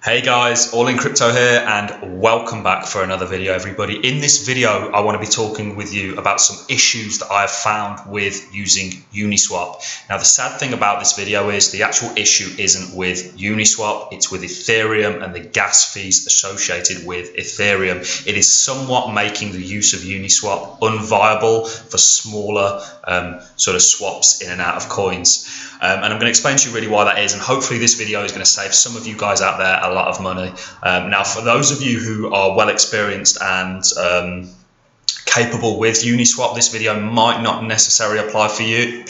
Hey guys, All in Crypto here and welcome back for another video everybody. In this video I want to be talking with you about some issues that I have found with using Uniswap. Now the sad thing about this video is the actual issue isn't with Uniswap, it's with Ethereum and the gas fees associated with Ethereum. It is somewhat making the use of Uniswap unviable for smaller sort of swaps in and out of coins. And I'm going to explain to you really why that is, and hopefully this video is going to save some of you guys out there a lot of money. Now for those of you who are well experienced and capable with Uniswap, this video might not necessarily apply to you.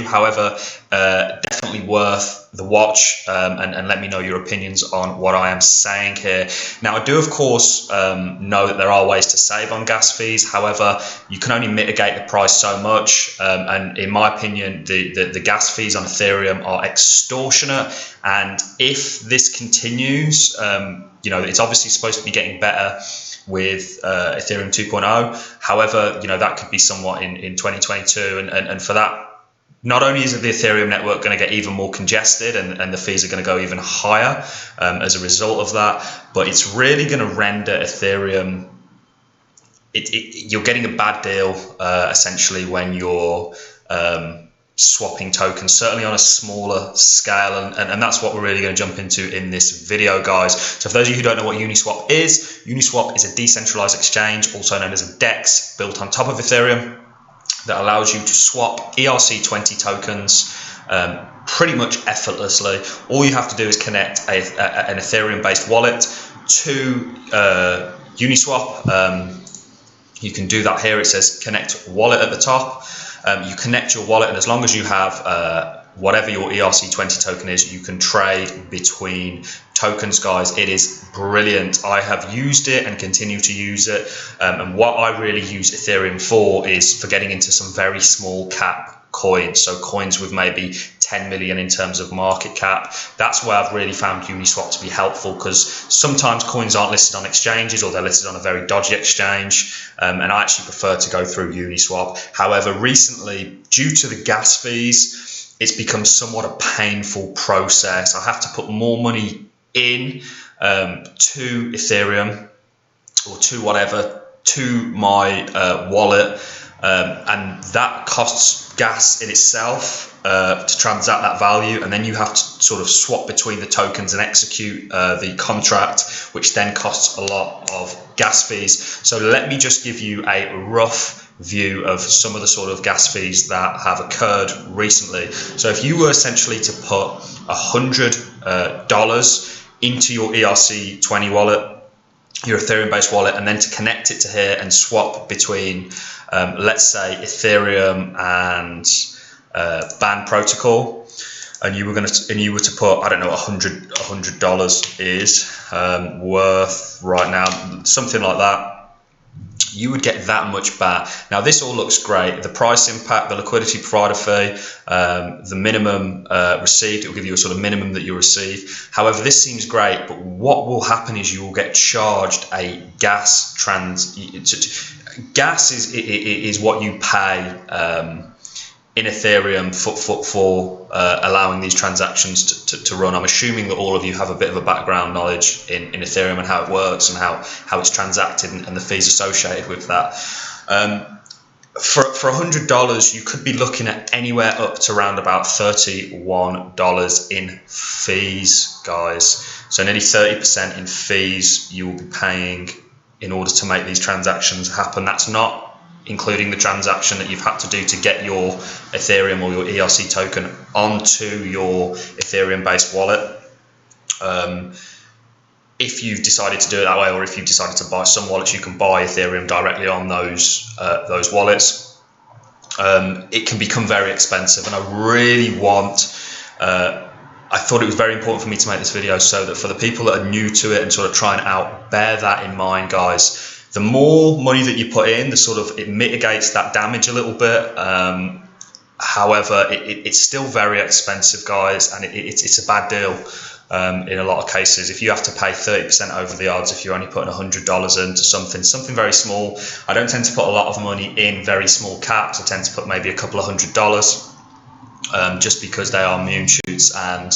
However, definitely worth the watch, and let me know your opinions on what I am saying here. Now I do of course know that there are ways to save on gas fees. However, you can only mitigate the price so much, and in my opinion the gas fees on Ethereum are extortionate, and if this continues, it's obviously supposed to be getting better with Ethereum 2.0. However, that could be somewhat in 2022, and for that, not only is the Ethereum network going to get even more congested and the fees are going to go even higher as a result of that, but it's really going to render Ethereum, you're getting a bad deal essentially when you're swapping tokens, certainly on a smaller scale, and that's what we're really going to jump into in this video, guys. So for those of you who don't know what Uniswap is a decentralized exchange, also known as a DEX, built on top of Ethereum, that allows you to swap ERC20 tokens pretty much effortlessly. All you have to do is connect an Ethereum based wallet to Uniswap. You can do that here. It says connect wallet at the top. You connect your wallet, and as long as you have whatever your ERC20 token is, you can trade between tokens, guys. It is brilliant. I have used it and continue to use it, and what I really use Ethereum for is for getting into some very small cap coins, so coins with maybe 10 million in terms of market cap. That's where I've really found Uniswap to be helpful, because sometimes coins aren't listed on exchanges, or they're listed on a very dodgy exchange, and I actually prefer to go through Uniswap. However, recently, due to the gas fees, it's become somewhat a painful process. I have to put more money in to Ethereum, or to my wallet, and that costs gas in itself to transact that value, and then you have to sort of swap between the tokens and execute the contract, which then costs a lot of gas fees. So let me just give you a rough view of some of the sort of gas fees that have occurred recently. So if you were essentially to put $100 into your ERC20 wallet, your Ethereum based wallet, and then to connect it to here and swap between let's say Ethereum and Band protocol, and you were to put, I don't know, $100 is worth right now, something like that, you would get that much back. Now this all looks great. The price impact, the liquidity provider fee, the minimum received, it will give you a sort of minimum that you receive. However, this seems great, but what will happen is you will get charged a gas gas is what you pay in Ethereum for allowing these transactions to run. I'm assuming that all of you have a bit of a background knowledge in Ethereum and how it works and how it's transacted and the fees associated with that. For $100, you could be looking at anywhere up to around about $31 in fees, guys. So nearly 30% in fees you will be paying in order to make these transactions happen. That's not including the transaction that you've had to do to get your Ethereum or your ERC token onto your Ethereum based wallet. If you've decided to do it that way, or if you've decided to buy some wallets, you can buy Ethereum directly on those wallets. It can become very expensive, and I really I thought it was very important for me to make this video, so that for the people that are new to it and sort of trying it out, bear that in mind, guys. The more money that you put in, it mitigates that damage a little bit. However, it's still very expensive, guys, and it's a bad deal in a lot of cases. If you have to pay 30% over the odds, if you're only putting $100 into something very small. I don't tend to put a lot of money in very small caps. I tend to put maybe a couple of $100. just because they are moon shoots, and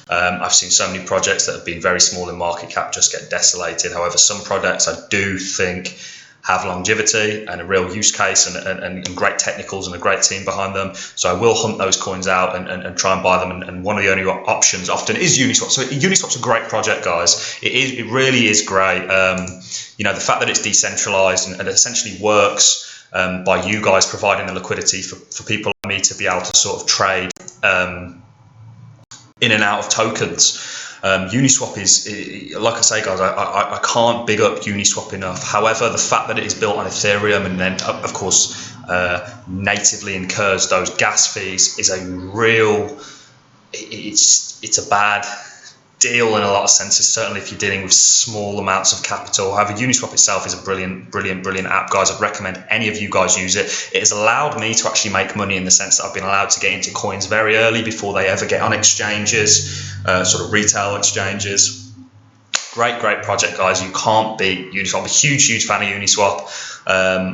I've seen so many projects that have been very small in market cap just get desolated. However, some projects I do think have longevity and a real use case and great technicals and a great team behind them. So I will hunt those coins out and try and buy them. And one of the only options often is Uniswap. So Uniswap's a great project, guys. It really is great. You know, the fact that it's decentralized and essentially works by you guys providing the liquidity for people like me to be able to sort of trade in and out of tokens. Uniswap is, like I say, guys, I can't big up Uniswap enough. However, the fact that it is built on Ethereum and then, of course, natively incurs those gas fees is a real, it's a bad deal in a lot of senses, certainly if you're dealing with small amounts of capital. However, Uniswap itself is a brilliant app, guys. I'd recommend any of you guys use it. It has allowed me to actually make money in the sense that I've been allowed to get into coins very early before they ever get on exchanges, sort of retail exchanges. Great project, guys. You can't beat Uniswap. I'm a huge fan of Uniswap.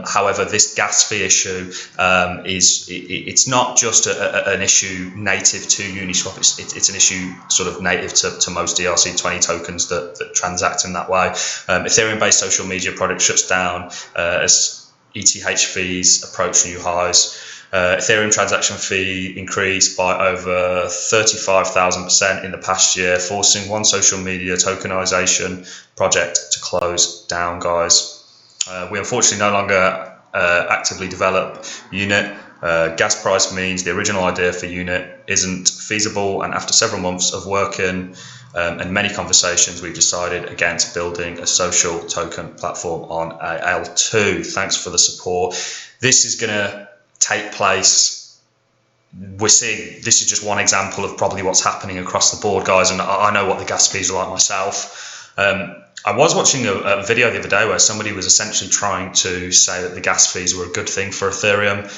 However, this gas fee issue it's not just an issue native to Uniswap. It's an issue sort of native to most ERC20 tokens that transact in that way. Ethereum-based social media product shuts down as ETH fees approach new highs. Ethereum transaction fee increased by over 35,000% in the past year, forcing one social media tokenization project to close down, guys. We unfortunately no longer actively develop Unit. Gas price means the original idea for Unit isn't feasible, and after several months of working and many conversations, we've decided against building a social token platform on L2. Thanks for the support. This is going to take place. We're seeing, this is just one example of probably what's happening across the board, guys, and I know what the gas fees are like myself. I was watching a video the other day where somebody was essentially trying to say that the gas fees were a good thing for Ethereum.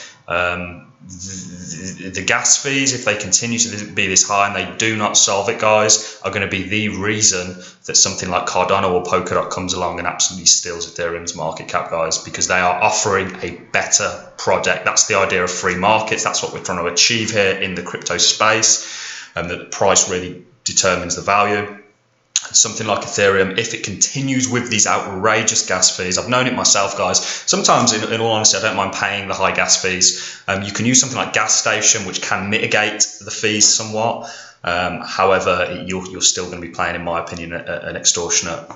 The gas fees, if they continue to be this high and they do not solve it, guys, are going to be the reason that something like Cardano or Polkadot comes along and absolutely steals Ethereum's market cap, guys, because they are offering a better project. That's the idea of free markets. That's what we're trying to achieve here in the crypto space, and that the price really determines the value. Something like Ethereum, if it continues with these outrageous gas fees, I've known it myself, guys. Sometimes, in all honesty, I don't mind paying the high gas fees. You can use something like Gas Station, which can mitigate the fees somewhat. However, you're still going to be paying, in my opinion, an extortionate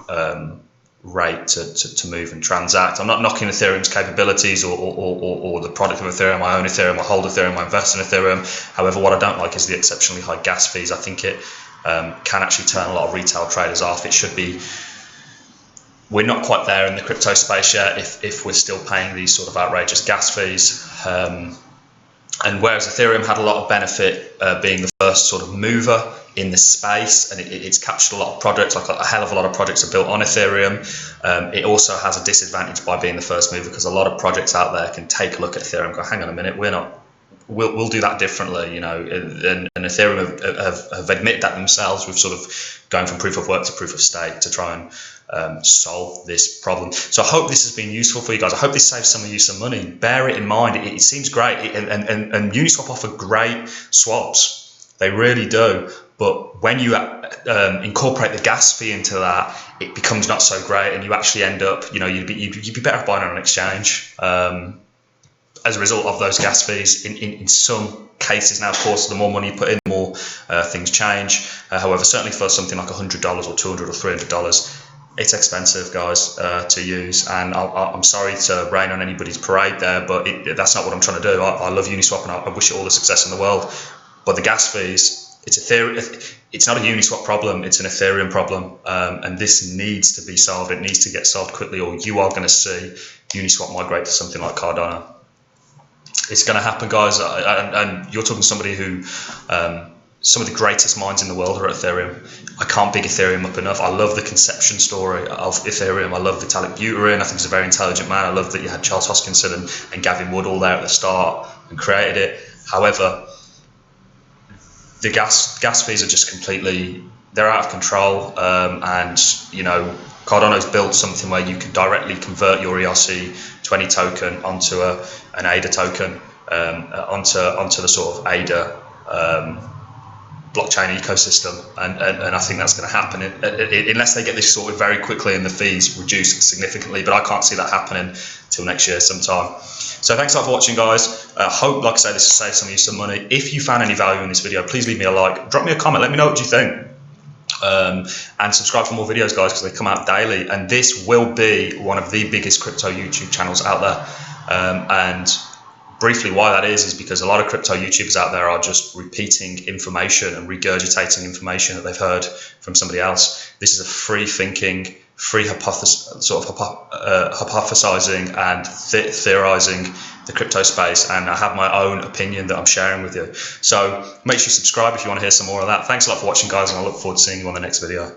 rate to move and transact. I'm not knocking Ethereum's capabilities or the product of Ethereum. I own Ethereum, I hold Ethereum, I invest in Ethereum. However, what I don't like is the exceptionally high gas fees. I think it can actually turn a lot of retail traders off. It should be, we're not quite there in the crypto space yet if we're still paying these sort of outrageous gas fees. And whereas Ethereum had a lot of benefit being the first sort of mover in the space, and it's captured a lot of projects, like a hell of a lot of projects are built on Ethereum, it also has a disadvantage by being the first mover, because a lot of projects out there can take a look at Ethereum and go, hang on a minute, we'll do that differently, you know. And Ethereum have admitted that themselves with sort of going from proof of work to proof of stake to try and solve this problem. So I hope this has been useful for you guys. I hope this saves some of you some money. Bear it in mind. It seems great, and Uniswap offer great swaps. They really do. But when you incorporate the gas fee into that, it becomes not so great, and you actually end up, you know, you'd be better off buying on an exchange. As a result of those gas fees, in some cases. Now, of course, the more money you put in, the more things change. However, certainly for something like $100 or $200 or $300, it's expensive, guys, to use. And I'm sorry to rain on anybody's parade there, but that's not what I'm trying to do. I love Uniswap, and I wish it all the success in the world. But the gas fees, it's not a Uniswap problem, it's an Ethereum problem. And this needs to be solved. It needs to get solved quickly, or you are going to see Uniswap migrate to something like Cardano. It's going to happen, guys, and you're talking to somebody who, some of the greatest minds in the world are at Ethereum. I can't big Ethereum up enough. I love the conception story of Ethereum. I love Vitalik Buterin. I think he's a very intelligent man. I love that you had Charles Hoskinson and Gavin Wood all there at the start and created it. However, the gas fees are just completely, they're out of control. And, you know, Cardano's built something where you can directly convert your ERC20 token onto an ADA token, onto the sort of ADA blockchain ecosystem, and I think that's going to happen unless they get this sorted very quickly and the fees reduce significantly, but I can't see that happening till next year sometime. So thanks a lot for watching, guys. Hope, like I say, this will save some of you some money. If you found any value in this video, please leave me a like, drop me a comment, let me know what you think, and subscribe for more videos, guys, because they come out daily, and this will be one of the biggest crypto YouTube channels out there. And briefly, why that is because a lot of crypto YouTubers out there are just repeating information and regurgitating information that they've heard from somebody else. This is a free thinking, free hypothesizing and theorizing the crypto space, and I have my own opinion that I'm sharing with you. So make sure you subscribe if you want to hear some more of that. Thanks a lot for watching, guys, and I look forward to seeing you on the next video.